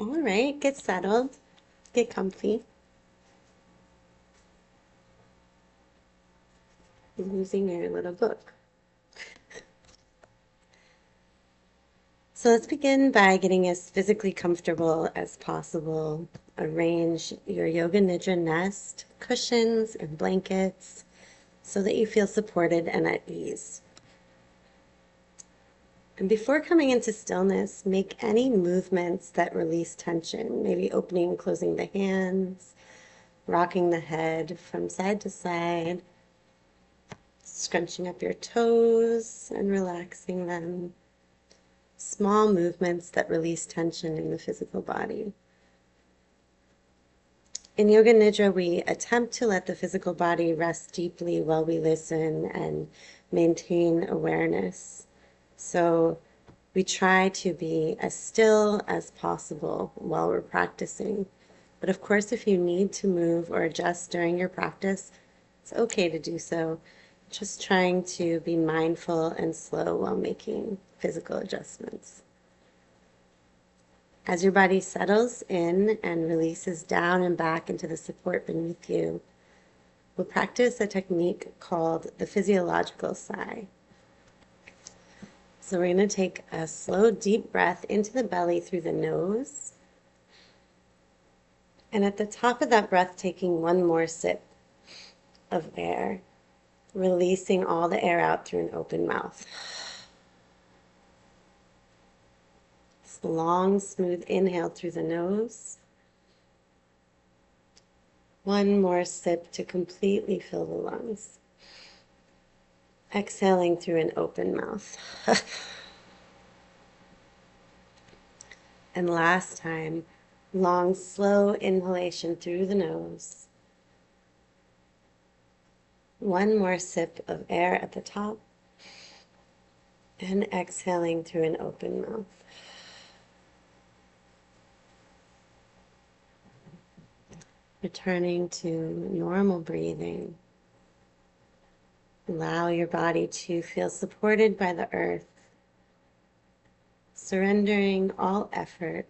All right, get settled, get comfy. You're losing your little book. So let's begin by getting as physically comfortable as possible. Arrange your Yoga Nidra nest, cushions, and blankets so that you feel supported and at ease. And before coming into stillness, make any movements that release tension, maybe opening and closing the hands, rocking the head from side to side, scrunching up your toes and relaxing them. Small movements that release tension in the physical body. In Yoga Nidra, we attempt to let the physical body rest deeply while we listen and maintain awareness. So we try to be as still as possible while we're practicing. But of course, if you need to move or adjust during your practice, it's okay to do so. Just trying to be mindful and slow while making physical adjustments. As your body settles in and releases down and back into the support beneath you, we'll practice a technique called the physiological sigh. So we're going to take a slow, deep breath into the belly through the nose. And at the top of that breath, taking one more sip of air, releasing all the air out through an open mouth. This long, smooth inhale through the nose. One more sip to completely fill the lungs. Exhaling through an open mouth. And last time, long, slow inhalation through the nose. One more sip of air at the top. And exhaling through an open mouth. Returning to normal breathing. Allow your body to feel supported by the earth, surrendering all effort.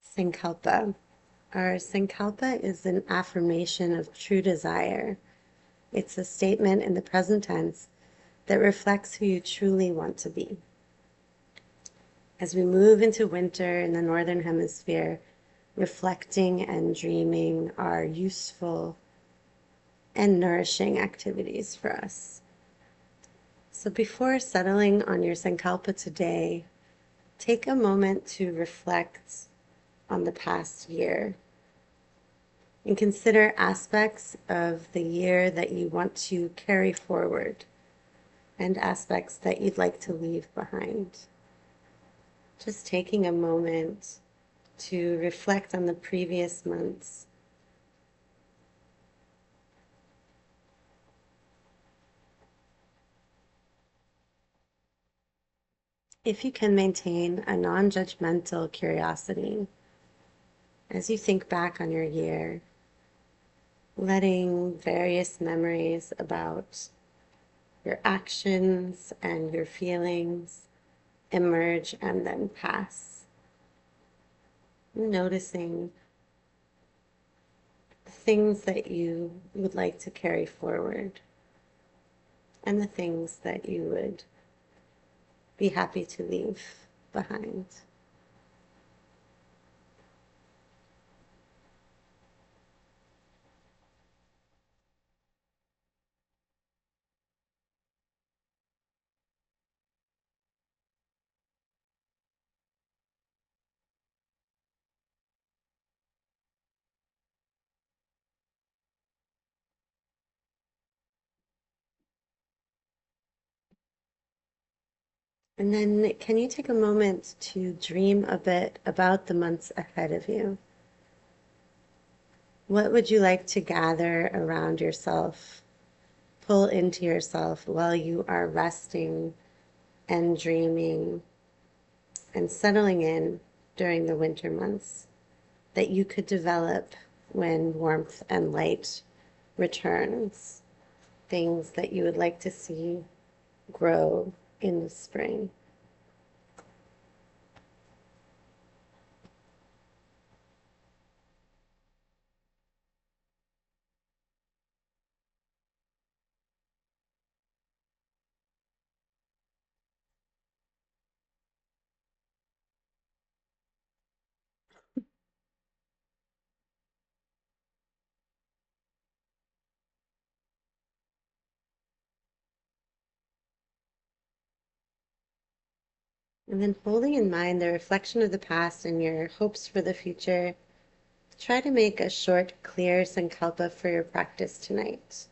Sankalpa. Our sankalpa is an affirmation of true desire. It's a statement in the present tense that reflects who you truly want to be. As we move into winter in the Northern Hemisphere, reflecting and dreaming are useful and nourishing activities for us. So before settling on your sankalpa today, take a moment to reflect on the past year and consider aspects of the year that you want to carry forward and aspects that you'd like to leave behind. Just taking a moment to reflect on the previous months. If you can maintain a non-judgmental curiosity as you think back on your year, letting various memories about your actions and your feelings emerge and then pass. Noticing the things that you would like to carry forward and the things that you would be happy to leave behind. And then can you take a moment to dream a bit about the months ahead of you? What would you like to gather around yourself, pull into yourself while you are resting and dreaming and settling in during the winter months that you could develop when warmth and light returns, things that you would like to see grow in the spring. And then holding in mind the reflection of the past and your hopes for the future, try to make a short, clear sankalpa for your practice tonight.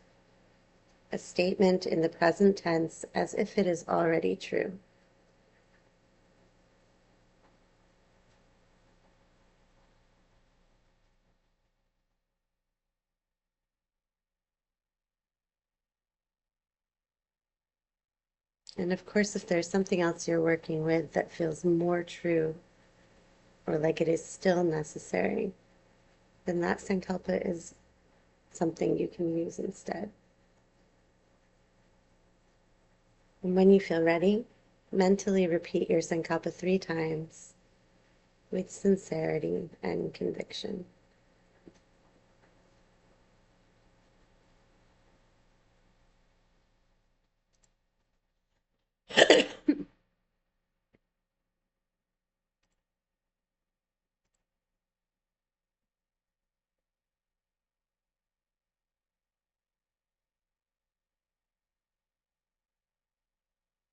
A statement in the present tense as if it is already true. And of course, if there's something else you're working with that feels more true or like it is still necessary, then that sankalpa is something you can use instead. And when you feel ready, mentally repeat your sankalpa 3 times with sincerity and conviction.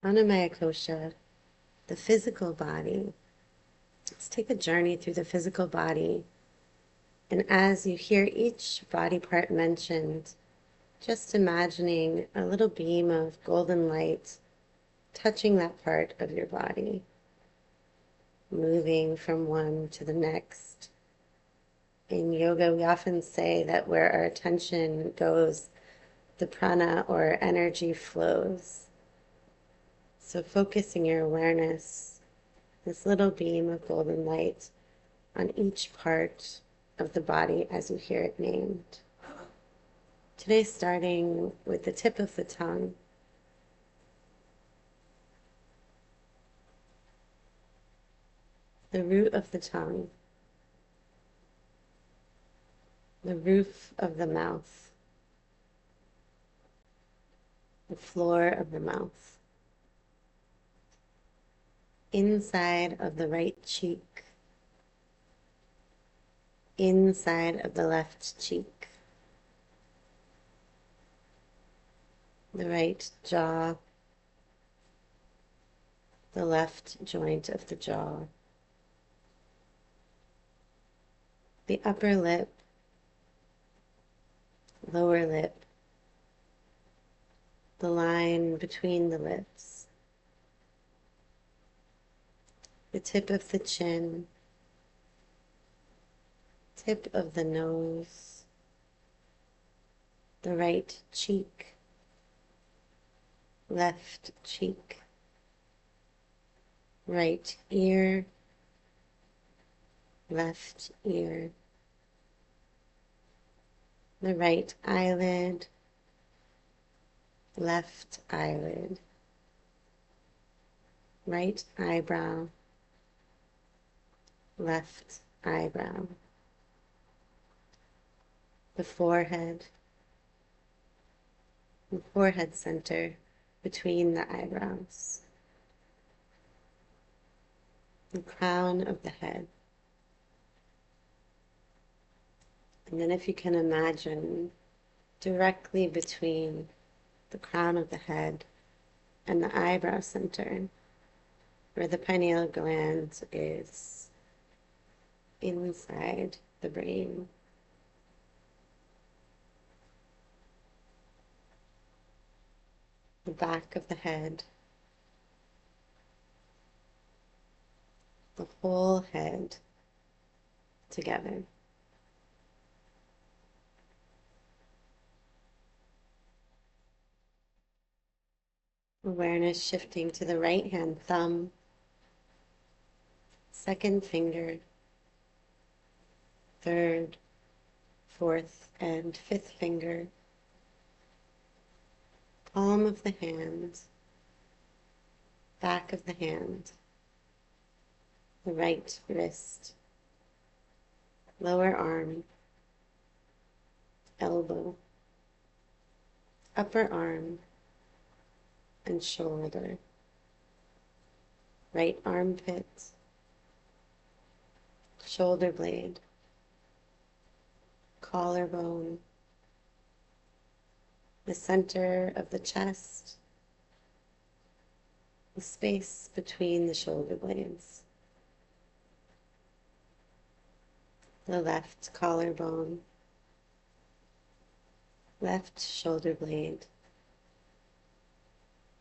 Annamaya kosha, the physical body. Let's take a journey through the physical body. And as you hear each body part mentioned, just imagining a little beam of golden light touching that part of your body, moving from one to the next. In yoga, we often say that where our attention goes, the prana or energy flows. So focusing your awareness, this little beam of golden light, on each part of the body as you hear it named. Today, starting with the tip of the tongue. The root of the tongue, the roof of the mouth, the floor of the mouth, inside of the right cheek, inside of the left cheek, the right jaw, the left joint of the jaw, the upper lip, lower lip, the line between the lips, the tip of the chin, tip of the nose, the right cheek, left cheek, right ear, left ear, the right eyelid, left eyelid, right eyebrow, left eyebrow, the forehead center between the eyebrows, the crown of the head. And then if you can imagine directly between the crown of the head and the eyebrow center, where the pineal gland is inside the brain. The back of the head, the whole head together. Awareness shifting to the right hand thumb, second finger, third, fourth, and fifth finger, palm of the hand, back of the hand, the right wrist, lower arm, elbow, upper arm, and shoulder, right armpit, shoulder blade, collarbone, the center of the chest, the space between the shoulder blades, the left collarbone, left shoulder blade,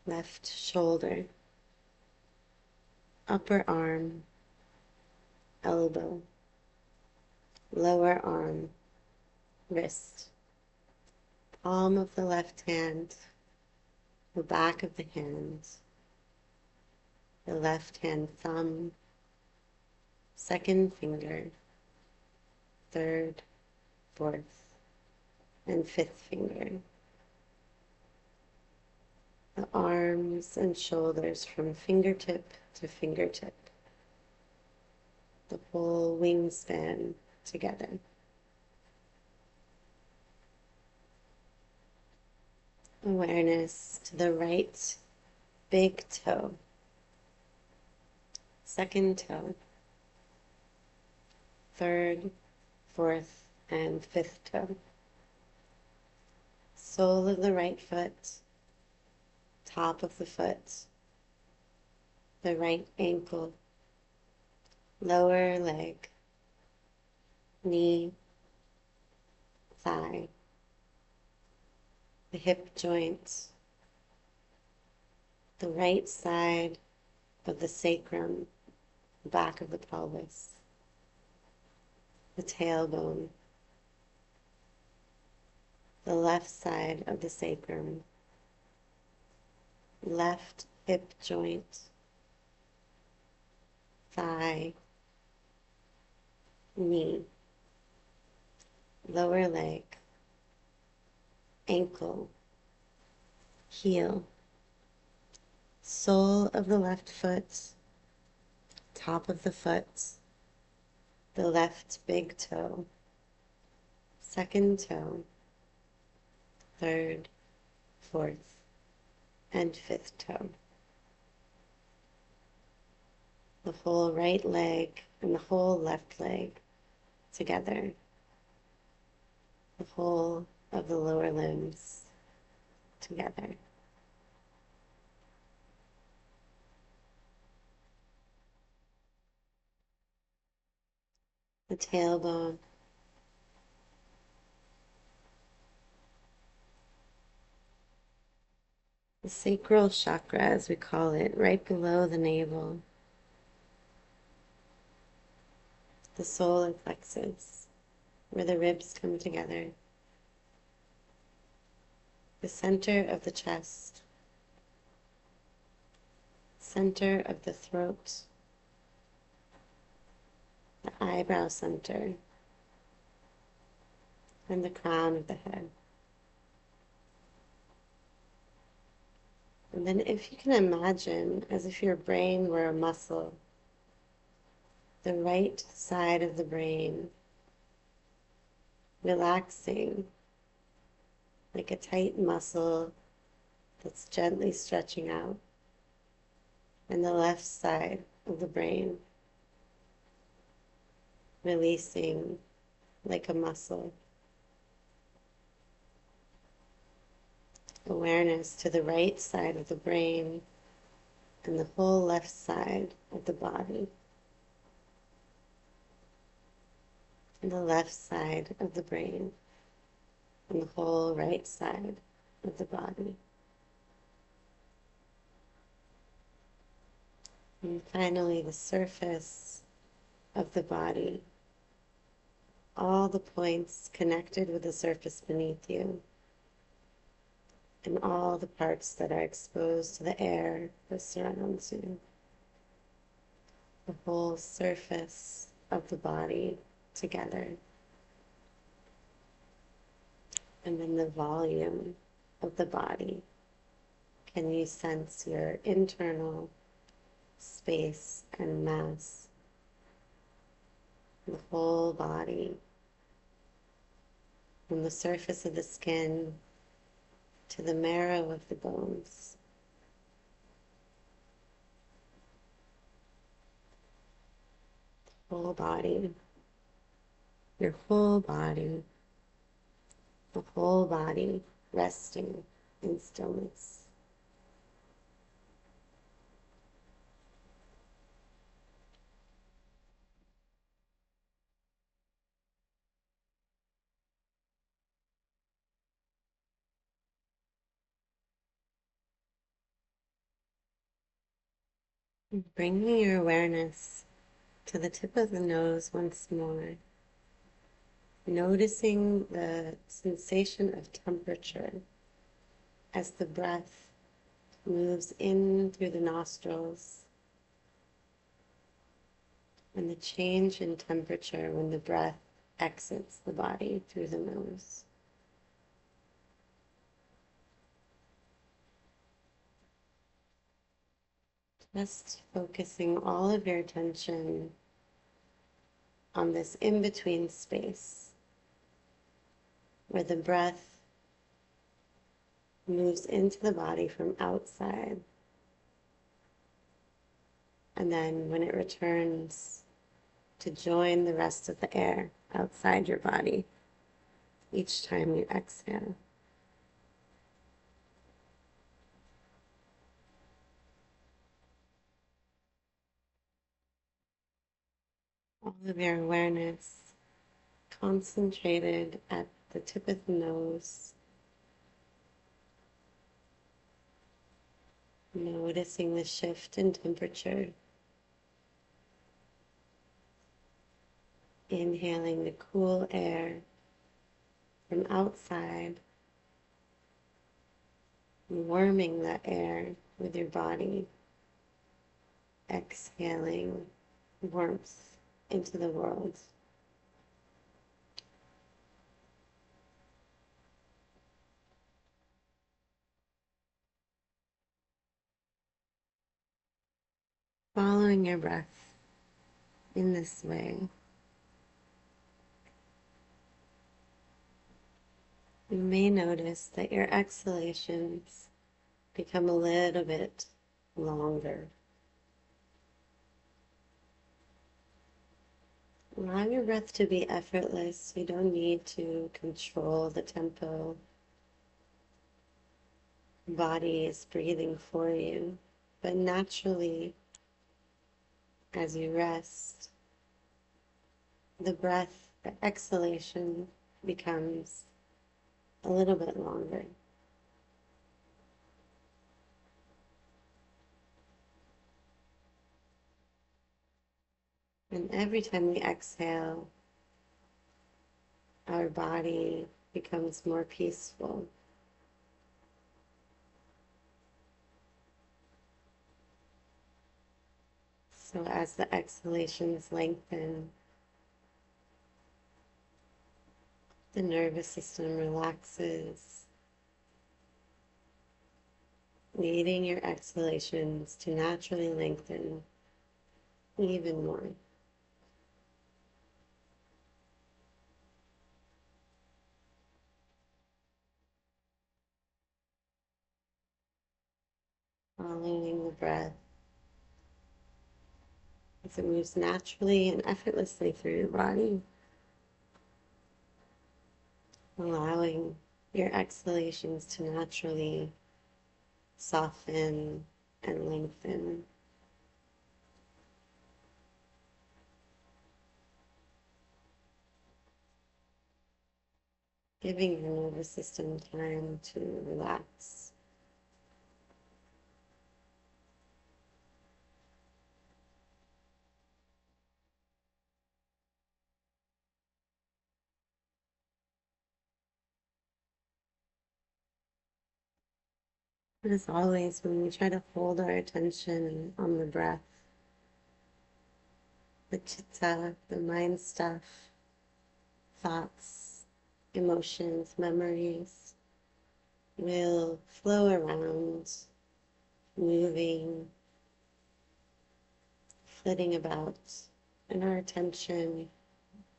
left shoulder, upper arm, elbow, lower arm, wrist, palm of the left hand, the back of the hand, the left hand thumb, second finger, third, fourth, and fifth finger. The arms and shoulders from fingertip to fingertip. The whole wingspan together. Awareness to the right big toe, second toe, third, fourth, and fifth toe. Sole of the right foot, top of the foot, the right ankle, lower leg, knee, thigh, the hip joint, the right side of the sacrum, back of the pelvis, the tailbone, the left side of the sacrum, left hip joint, thigh, knee, lower leg, ankle, heel, sole of the left foot, top of the foot, the left big toe, second toe, third, fourth, and fifth toe. The whole right leg and the whole left leg together. The whole of the lower limbs together. The tailbone, the sacral chakra, as we call it, right below the navel. The solar plexus, where the ribs come together. The center of the chest, center of the throat, the eyebrow center, and the crown of the head. And then if you can imagine, as if your brain were a muscle, the right side of the brain relaxing like a tight muscle that's gently stretching out, and the left side of the brain releasing like a muscle. Awareness to the right side of the brain and the whole left side of the body. And the left side of the brain and the whole right side of the body. And finally, the surface of the body. All the points connected with the surface beneath you. And all the parts that are exposed to the air that surrounds you. The whole surface of the body together. And then the volume of the body. Can you sense your internal space and mass? The whole body, from the surface of the skin to the marrow of the bones. Whole body, your whole body, the whole body resting in stillness. Bringing your awareness to the tip of the nose once more, noticing the sensation of temperature as the breath moves in through the nostrils, and the change in temperature when the breath exits the body through the nose. Just focusing all of your attention on this in-between space where the breath moves into the body from outside, and then when it returns to join the rest of the air outside your body each time you exhale. All of your awareness concentrated at the tip of the nose, noticing the shift in temperature, inhaling the cool air from outside, warming that air with your body, exhaling warmth into the world. Following your breath in this way, you may notice that your exhalations become a little bit longer. Allow your breath to be effortless. You don't need to control the tempo. The body is breathing for you. But naturally, as you rest, the breath, the exhalation becomes a little bit longer. And every time we exhale, our body becomes more peaceful. So as the exhalations lengthen, the nervous system relaxes, leading your exhalations to naturally lengthen even more. Following the breath as it moves naturally and effortlessly through your body, allowing your exhalations to naturally soften and lengthen. Giving your nervous system time to relax. But as always, when we try to hold our attention on the breath, the chitta, the mind stuff, thoughts emotions, memories will flow around, moving, flitting about, and our attention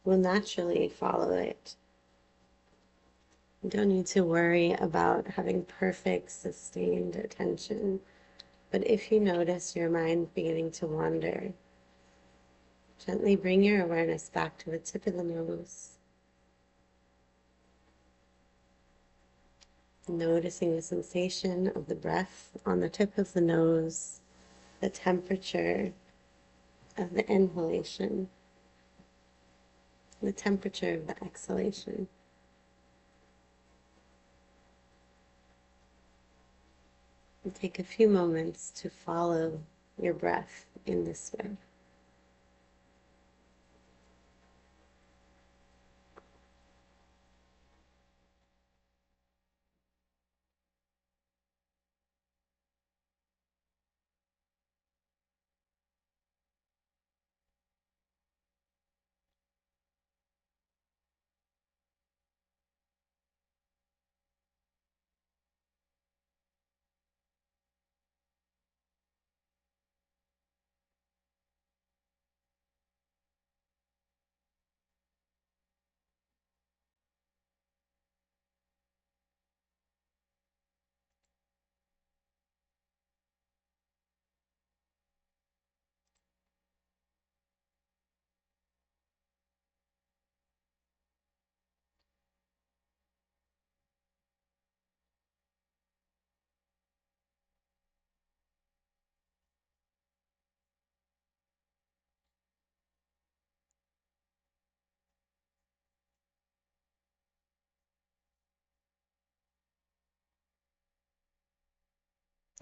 will naturally follow it. You don't need to worry about having perfect, sustained attention. But if you notice your mind beginning to wander, gently bring your awareness back to the tip of the nose, noticing the sensation of the breath on the tip of the nose, the temperature of the inhalation, the temperature of the exhalation. And take a few moments to follow your breath in this way.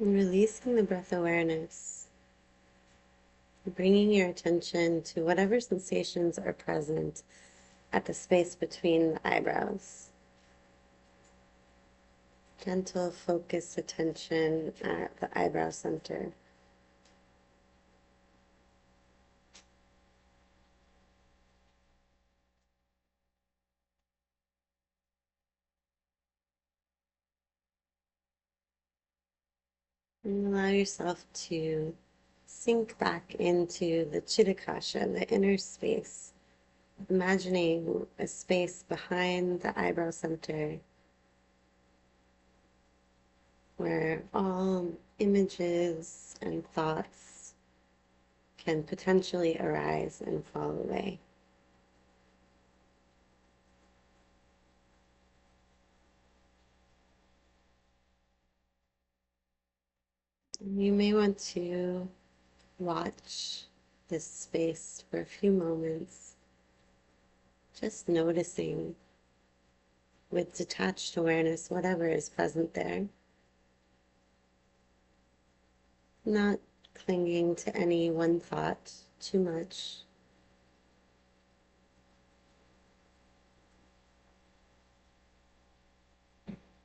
And releasing the breath awareness, bringing your attention to whatever sensations are present at the space between the eyebrows. Gentle, focused attention at the eyebrow center. And allow yourself to sink back into the Chitakasha, the inner space, imagining a space behind the eyebrow center where all images and thoughts can potentially arise and fall away. You may want to watch this space for a few moments, just noticing with detached awareness whatever is present there, not clinging to any one thought too much.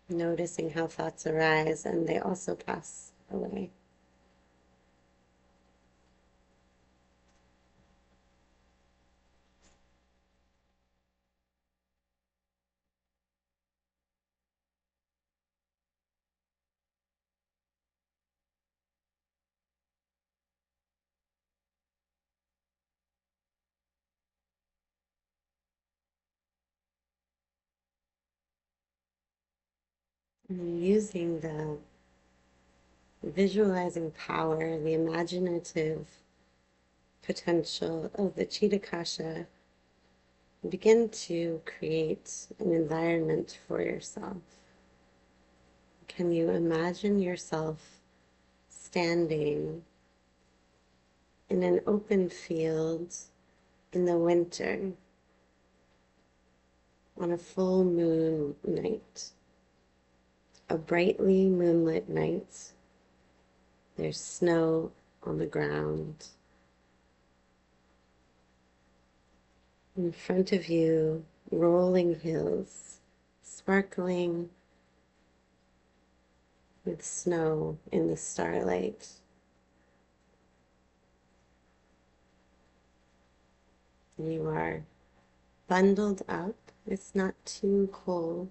Noticing how thoughts arise and they also pass away. And using the visualizing power, the imaginative potential of the Chitakasha, begin to create an environment for yourself. Can you imagine yourself standing in an open field in the winter on a full moon night, a brightly moonlit night? There's snow on the ground. In front of you, rolling hills, sparkling with snow in the starlight. You are bundled up It's not too cold,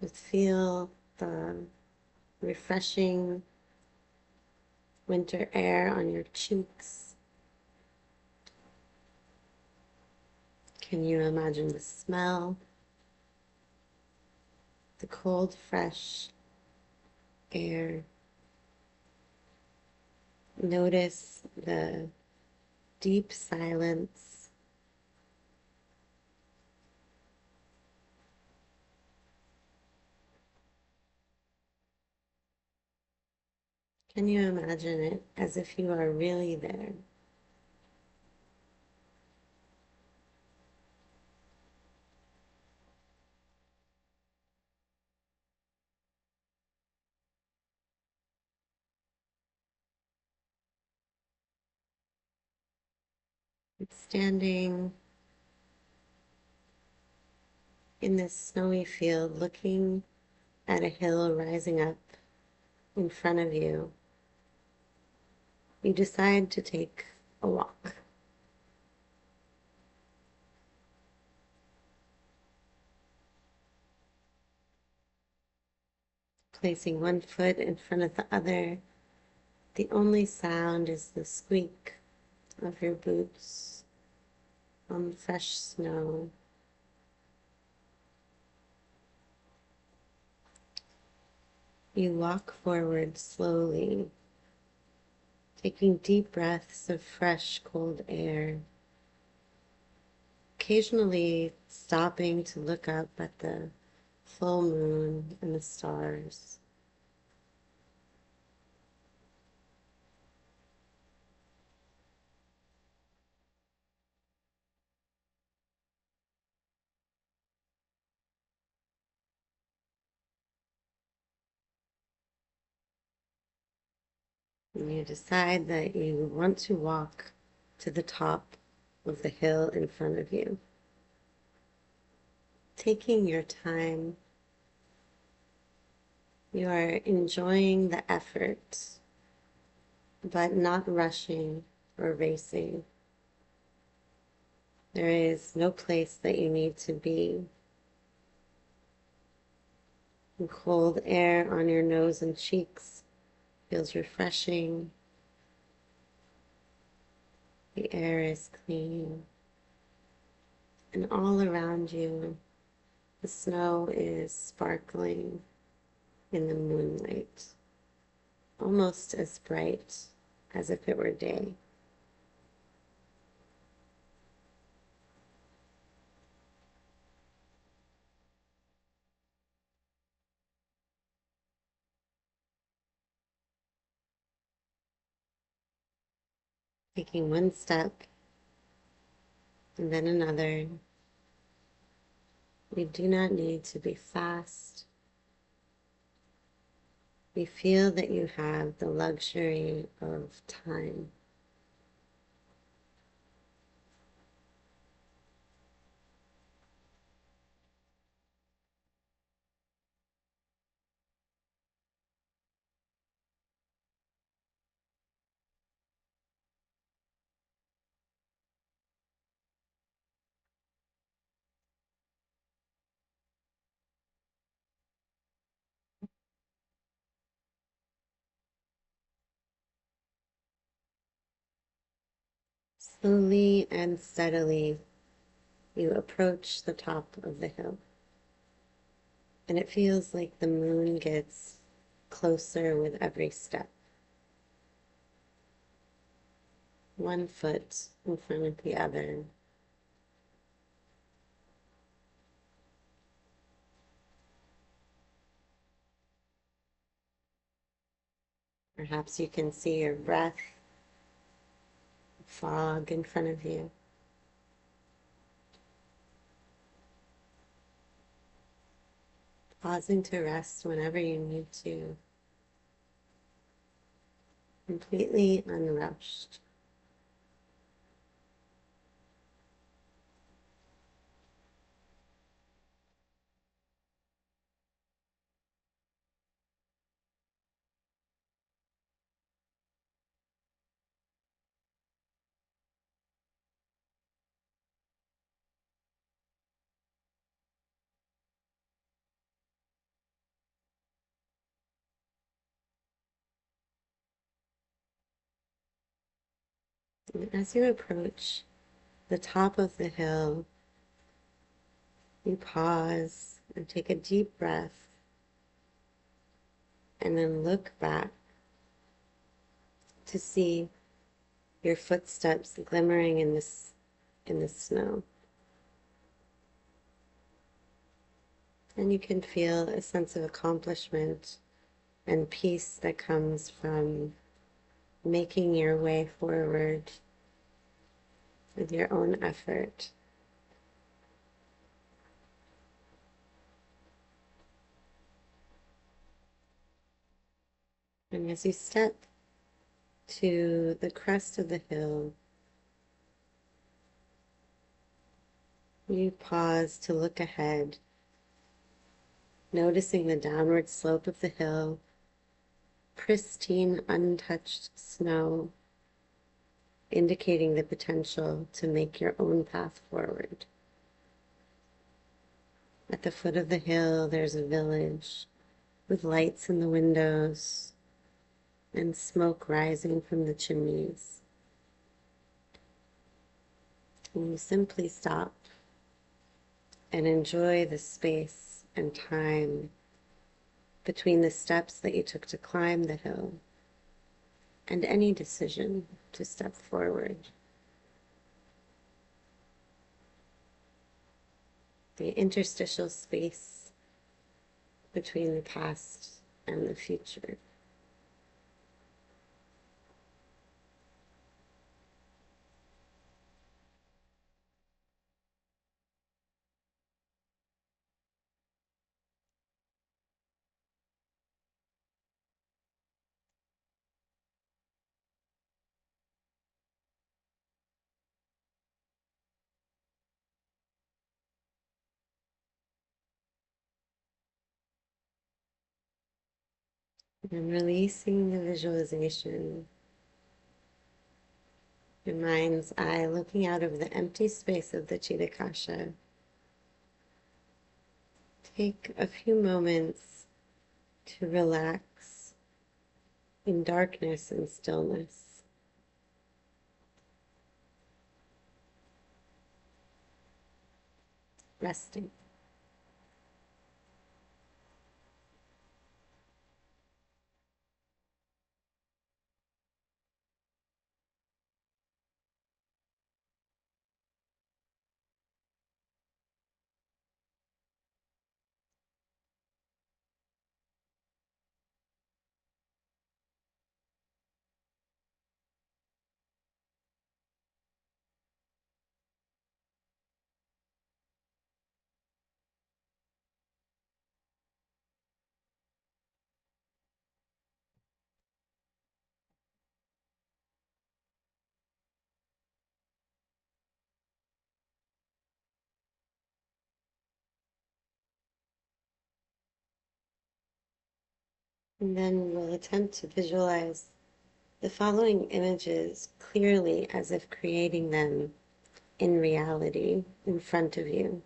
but feel the refreshing winter air on your cheeks. Can you imagine the smell? The cold, fresh air. Notice the deep silence. Can you imagine it as if you are really there? It's standing in this snowy field, looking at a hill rising up in front of you. You decide to take a walk. Placing one foot in front of the other, the only sound is the squeak of your boots on fresh snow. You walk forward slowly, taking deep breaths of fresh, cold air, occasionally stopping to look up at the full moon and the stars. And you decide that you want to walk to the top of the hill in front of you. Taking your time, you are enjoying the effort, but not rushing or racing. There is no place that you need to be. The cold air on your nose and cheeks feels refreshing. The air is clean. And all around you, the snow is sparkling in the moonlight, almost as bright as if it were day. Taking one step and then another. We do not need to be fast. We feel that you have the luxury of time. Slowly and steadily, you approach the top of the hill. And it feels like the moon gets closer with every step. One foot in front of the other. Perhaps you can see your breath, fog in front of you. Pausing to rest whenever you need to. Completely unrushed. And as you approach the top of the hill, you pause and take a deep breath, and then look back to see your footsteps glimmering in the snow. And you can feel a sense of accomplishment and peace that comes from making your way forward with your own effort. And as you step to the crest of the hill, you pause to look ahead, noticing the downward slope of the hill, pristine, untouched snow, indicating the potential to make your own path forward. At the foot of the hill, there's a village with lights in the windows and smoke rising from the chimneys. And you simply stop and enjoy the space and time between the steps that you took to climb the hill and any decision to step forward. The interstitial space between the past and the future. And releasing the visualization, your mind's eye looking out over the empty space of the Chitakasha. Take a few moments to relax in darkness and stillness. Resting. And then we'll attempt to visualize the following images clearly as if creating them in reality in front of you.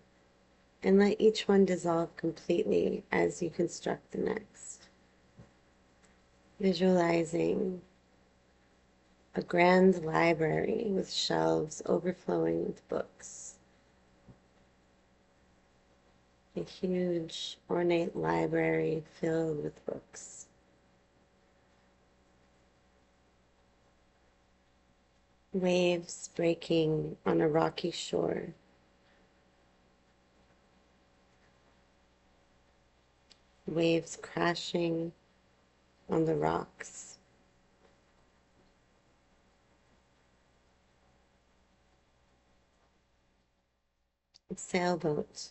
And let each one dissolve completely as you construct the next. Visualizing a grand library with shelves overflowing with books. A huge, ornate library filled with books. Waves breaking on a rocky shore. Waves crashing on the rocks. A sailboat.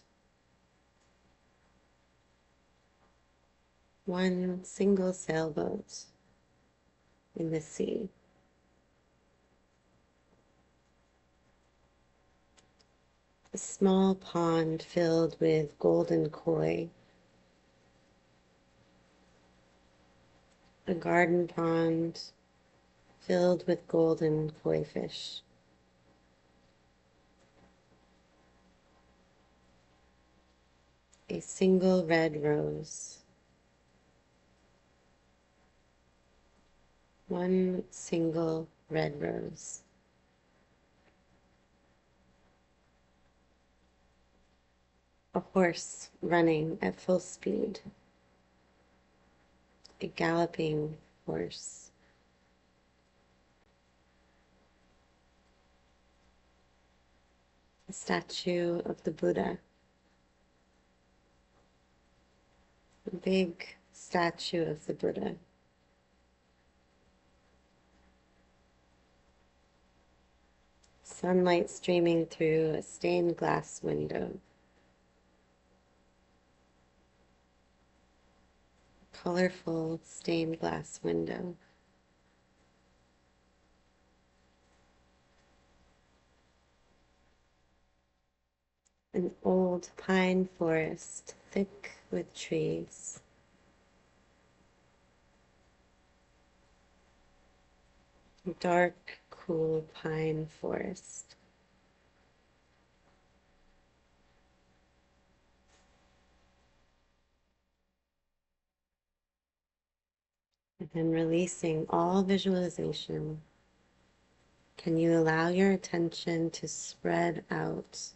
One single sailboat in the sea. A small pond filled with golden koi. A garden pond filled with golden koi fish. A single red rose. One single red rose. a horse running at full speed, a galloping horse. A statue of the Buddha, a big statue of the Buddha. Sunlight streaming through a stained glass window. Colorful stained glass window. An old pine forest, thick with trees. A dark, cool pine forest. And then releasing all visualization, can you allow your attention to spread out,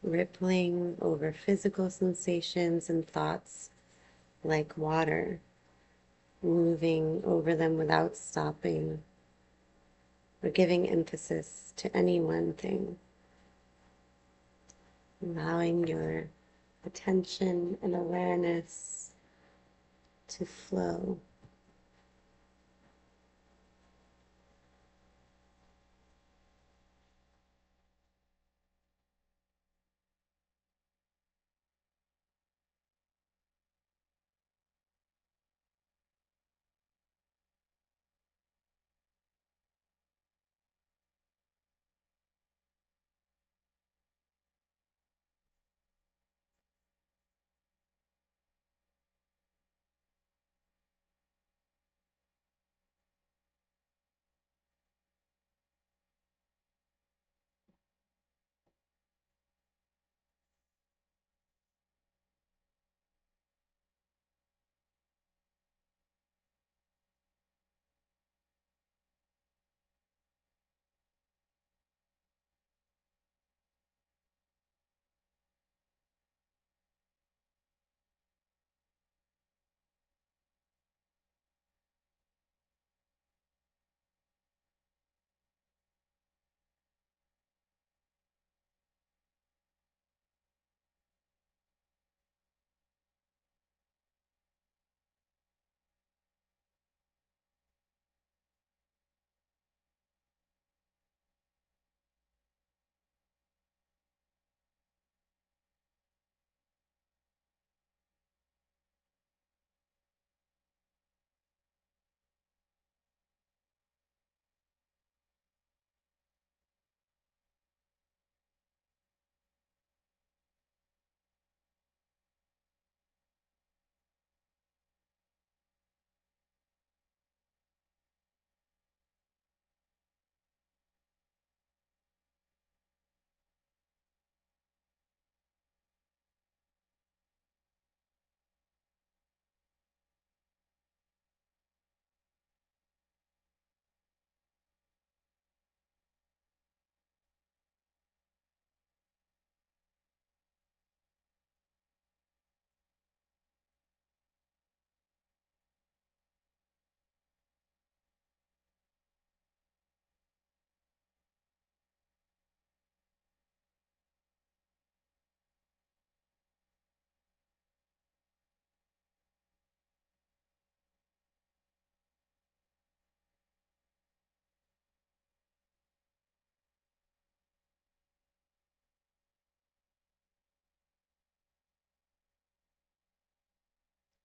rippling over physical sensations and thoughts like water, moving over them without stopping or giving emphasis to any one thing. Allowing your attention and awareness to flow.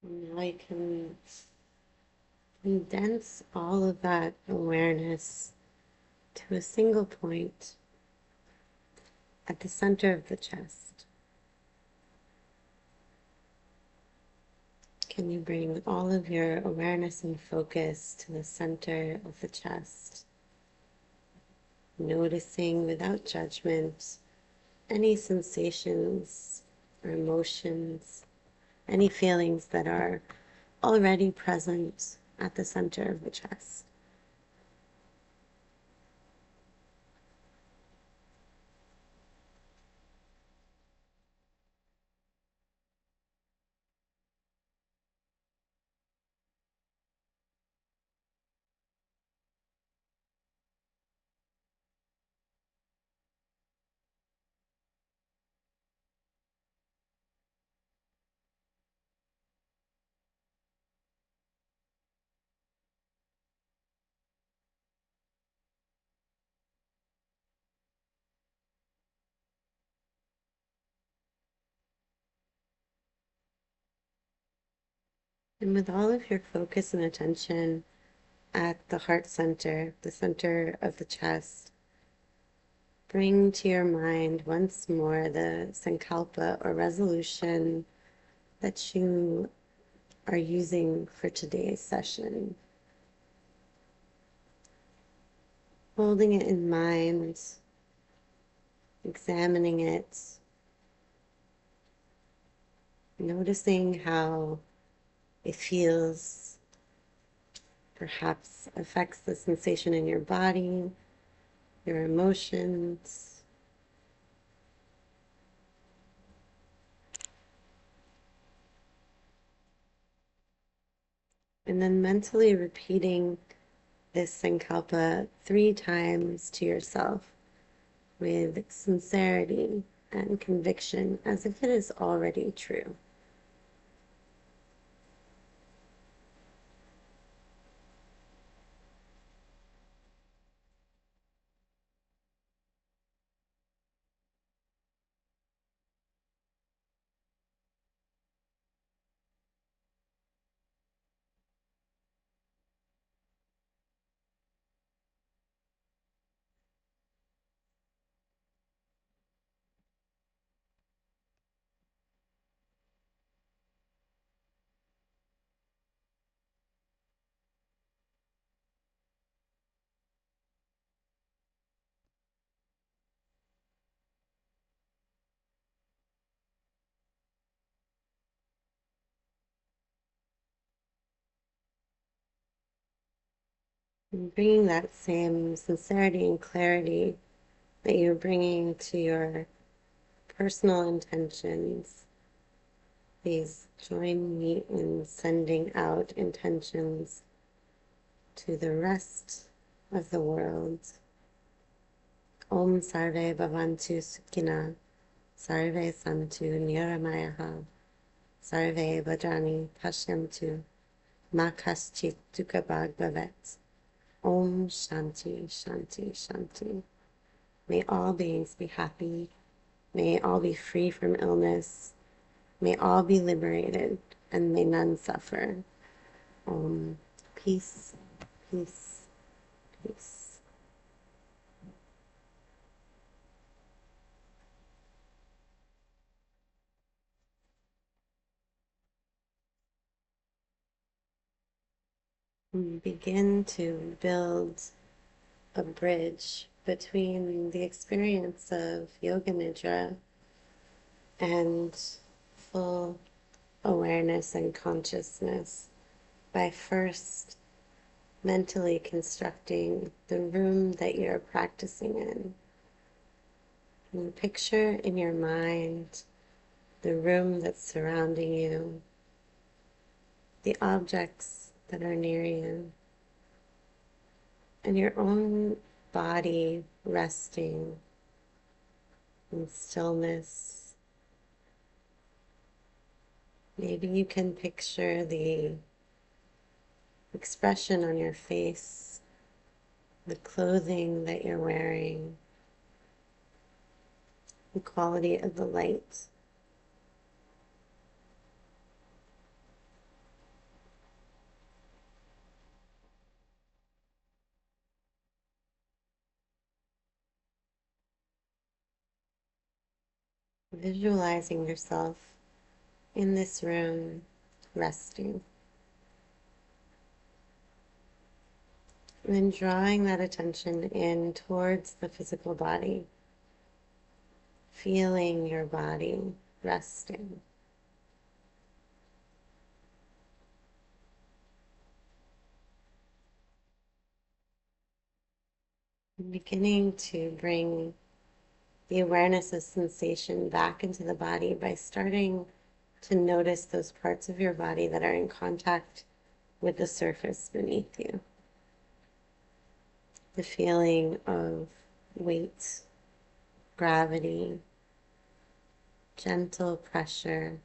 And now you can condense all of that awareness to a single point at the center of the chest. Can you bring all of your awareness and focus to the center of the chest, noticing without judgment any sensations or emotions, any feelings that are already present at the center of the chest. And with all of your focus and attention at the heart center, the center of the chest, bring to your mind once more the sankalpa or resolution that you are using for today's session. Holding it in mind, examining it, noticing how it feels, perhaps affects the sensation in your body, your emotions. And then mentally repeating this sankalpa 3 times to yourself with sincerity and conviction as if it is already true. And bringing that same sincerity and clarity that you're bringing to your personal intentions. Please join me in sending out intentions to the rest of the world. Om Sarve Bhavantu Sukhina, Sarve Santu Niramayaha, Sarve Bhadrani Pashyantu, Ma Kaschit Dukhabhag Bhavet. Om Shanti, Shanti, Shanti. May all beings be happy. May all be free from illness. May all be liberated, and may none suffer. Peace, peace, peace. And begin to build a bridge between the experience of Yoga Nidra and full awareness and consciousness by first mentally constructing the room that you're practicing in. And picture in your mind the room that's surrounding you, the objects that are near you, and your own body resting in stillness. Maybe you can picture the expression on your face, the clothing that you're wearing, the quality of the light. Visualizing yourself in this room, resting. And then drawing that attention in towards the physical body, feeling your body resting. And beginning to bring the awareness of sensation back into the body by starting to notice those parts of your body that are in contact with the surface beneath you. The feeling of weight, gravity, gentle pressure,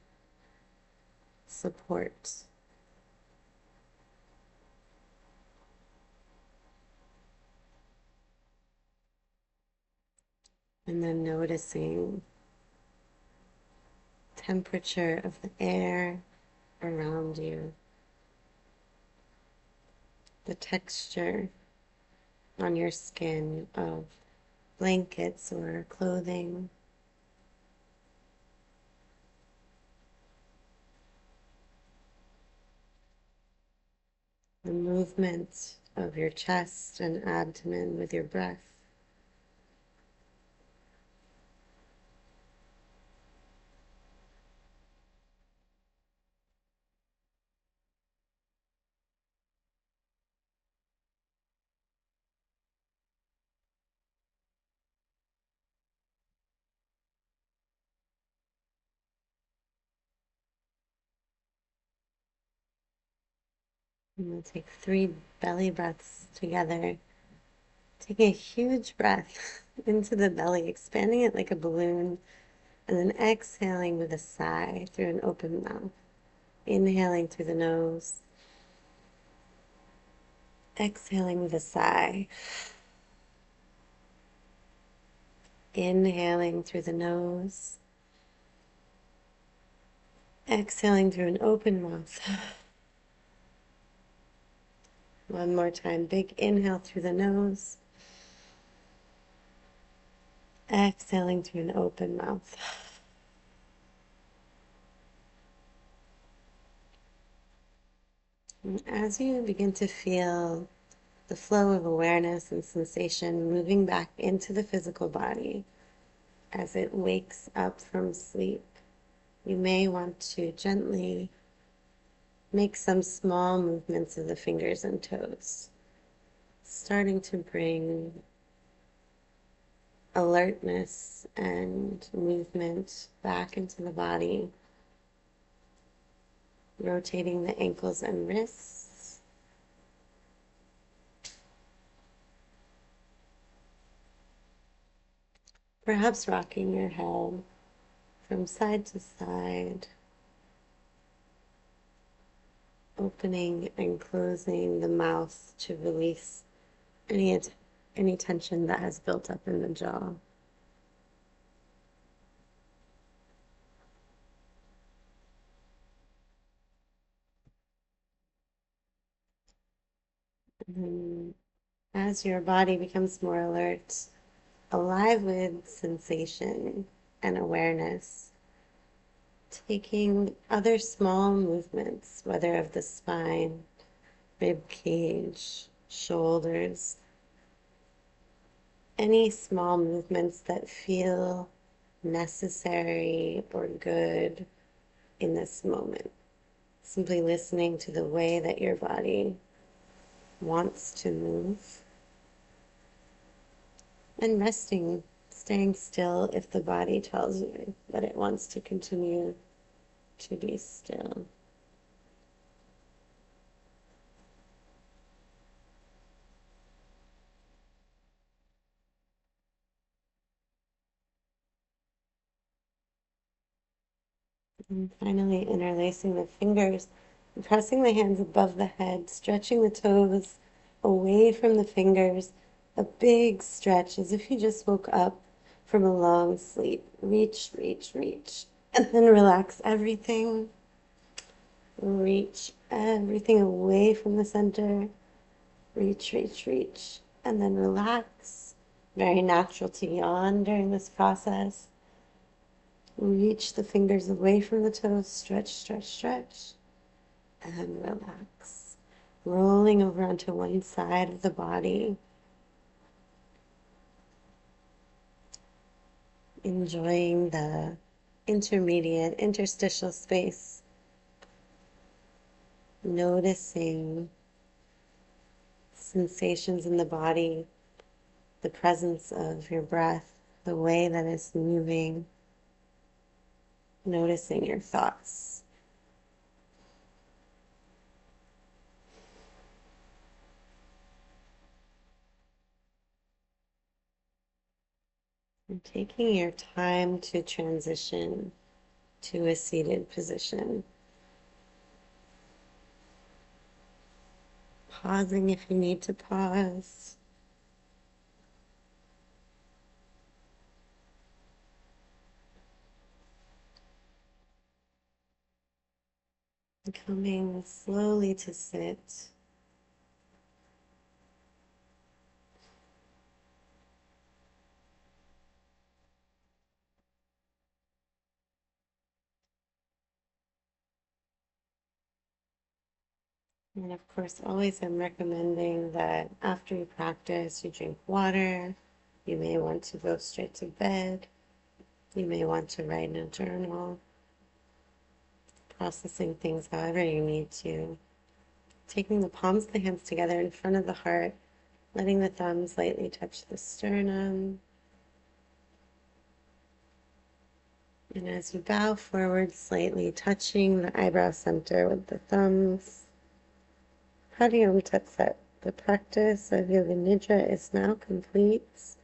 support. And then noticing temperature of the air around you, the texture on your skin of blankets or clothing. The movement of your chest and abdomen with your breath. And we'll take 3 belly breaths together. Taking a huge breath into the belly, expanding it like a balloon, and then exhaling with a sigh through an open mouth. Inhaling through the nose, exhaling with a sigh. Inhaling through the nose, exhaling through an open mouth. One more time, big inhale through the nose, exhaling through an open mouth. And as you begin to feel the flow of awareness and sensation moving back into the physical body as it wakes up from sleep, you may want to gently make some small movements of the fingers and toes, starting to bring alertness and movement back into the body, rotating the ankles and wrists, perhaps rocking your head from side to side, opening and closing the mouth to release any tension that has built up in the jaw. And as your body becomes more alert, alive with sensation and awareness, taking other small movements, whether of the spine, rib cage, shoulders, any small movements that feel necessary or good in this moment. Simply listening to the way that your body wants to move and resting, staying still if the body tells you that it wants to continue to be still. And finally, interlacing the fingers, and pressing the hands above the head, stretching the toes away from the fingers, a big stretch as if you just woke up from a long sleep. Reach, reach, reach, and then relax everything. Reach everything away from the center. Reach, reach, reach, and then relax. Very natural to yawn during this process. Reach the fingers away from the toes, stretch, stretch, stretch, and relax. Rolling over onto one side of the body. Enjoying the intermediate, interstitial space. Noticing sensations in the body, the presence of your breath, the way that it's moving. Noticing your thoughts. And taking your time to transition to a seated position. Pausing if you need to pause. Coming slowly to sit. And of course, always I'm recommending that after you practice, you drink water. You may want to go straight to bed. You may want to write in a journal, processing things however you need to. Taking the palms of the hands together in front of the heart, letting the thumbs lightly touch the sternum. And as you bow forward slightly, touching the eyebrow center with the thumbs. Hariom Tat Sat. The practice of Yoga Nidra is now complete.